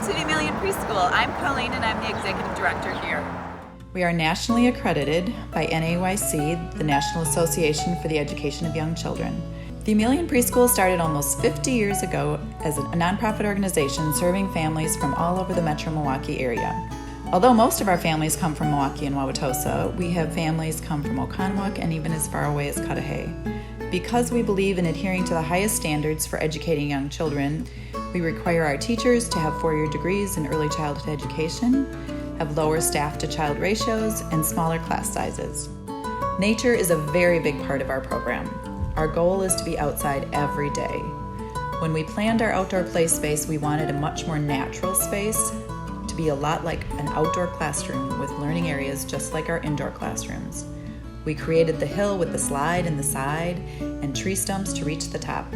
to Aemilian Preschool. I'm Colleen and I'm the Executive Director here. We are nationally accredited by NAYC, the National Association for the Education of Young Children. The Aemilian Preschool started almost 50 years ago as a nonprofit organization serving families from all over the metro Milwaukee area. Although most of our families come from Milwaukee and Wauwatosa, we have families come from Oconomowoc and even as far away as Cudahy. Because we believe in adhering to the highest standards for educating young children, we require our teachers to have 4-year degrees in early childhood education, have lower staff-to-child ratios, and smaller class sizes. Nature is a very big part of our program. Our goal is to be outside every day. When we planned our outdoor play space, we wanted a much more natural space to be a lot like an outdoor classroom with learning areas just like our indoor classrooms. We created the hill with the slide in the side and tree stumps to reach the top.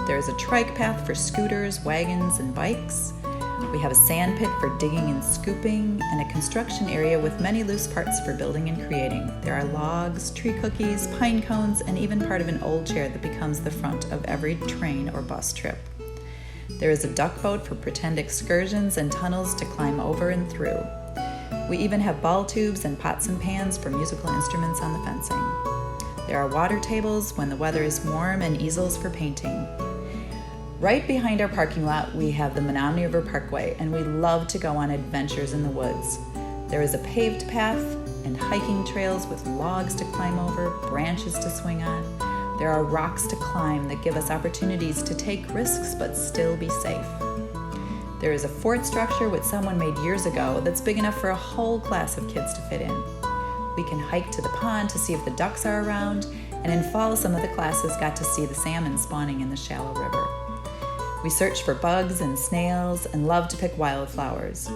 There is a trike path for scooters, wagons, and bikes. We have a sand pit for digging and scooping, and a construction area with many loose parts for building and creating. There are logs, tree cookies, pine cones, and even part of an old chair that becomes the front of every train or bus trip. There is a duck boat for pretend excursions and tunnels to climb over and through. We even have ball tubes and pots and pans for musical instruments on the fencing. There are water tables when the weather is warm and easels for painting. Right behind our parking lot, we have the Menominee River Parkway, and we love to go on adventures in the woods. There is a paved path and hiking trails with logs to climb over, branches to swing on. There are rocks to climb that give us opportunities to take risks but still be safe. There is a fort structure which someone made years ago that's big enough for a whole class of kids to fit in. We can hike to the pond to see if the ducks are around, and in fall some of the classes got to see the salmon spawning in the shallow river. We search for bugs and snails and love to pick wildflowers.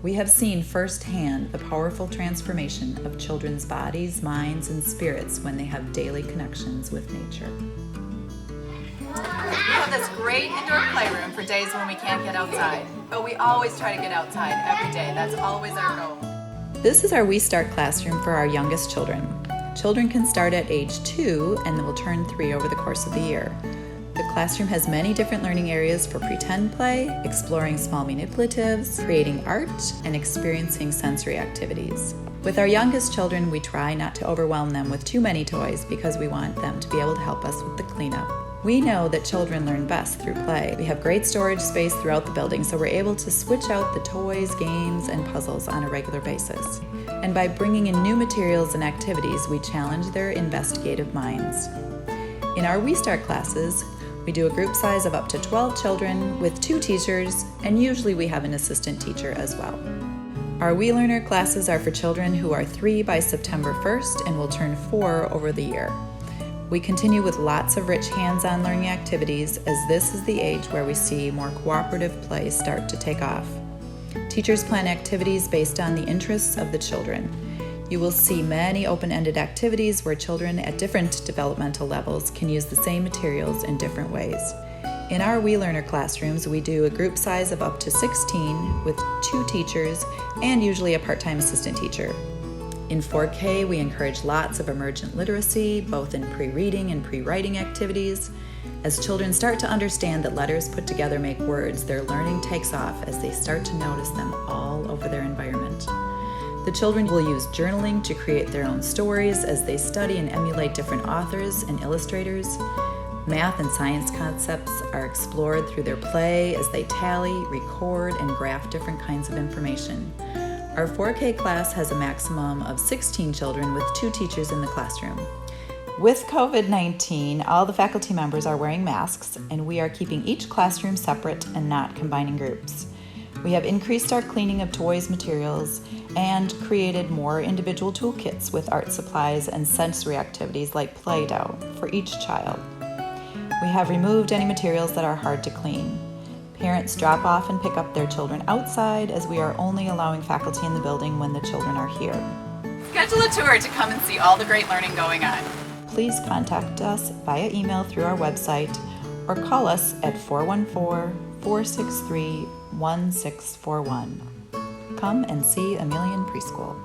We have seen firsthand the powerful transformation of children's bodies, minds, and spirits when they have daily connections with nature. We have this great indoor playroom for days when we can't get outside, but we always try to get outside every day. That's always our goal. This is our We Start classroom for our youngest children. Children can start at age 2 and will turn 3 over the course of the year. The classroom has many different learning areas for pretend play, exploring small manipulatives, creating art, and experiencing sensory activities. With our youngest children, we try not to overwhelm them with too many toys because we want them to be able to help us with the cleanup. We know that children learn best through play. We have great storage space throughout the building, so we're able to switch out the toys, games, and puzzles on a regular basis. And by bringing in new materials and activities, we challenge their investigative minds. In our We Start classes, we do a group size of up to 12 children with 2 teachers, and usually we have an assistant teacher as well. Our We Learner classes are for children who are 3 by September 1st and will turn 4 over the year. We continue with lots of rich hands-on learning activities as this is the age where we see more cooperative play start to take off. Teachers plan activities based on the interests of the children. You will see many open-ended activities where children at different developmental levels can use the same materials in different ways. In our We Learner classrooms, we do a group size of up to 16 with 2 teachers and usually a part-time assistant teacher. In 4K, we encourage lots of emergent literacy, both in pre-reading and pre-writing activities. As children start to understand that letters put together make words, their learning takes off as they start to notice them all over their environment. The children will use journaling to create their own stories as they study and emulate different authors and illustrators. Math and science concepts are explored through their play as they tally, record, and graph different kinds of information. Our 4K class has a maximum of 16 children with 2 teachers in the classroom. With COVID-19, all the faculty members are wearing masks, and we are keeping each classroom separate and not combining groups. We have increased our cleaning of toys, materials, and created more individual toolkits with art supplies and sensory activities like Play-Doh for each child. We have removed any materials that are hard to clean. Parents drop off and pick up their children outside as we are only allowing faculty in the building when the children are here. Schedule a tour to come and see all the great learning going on. Please contact us via email through our website or call us at 414-463-1641. Come and see Aemilian Preschool.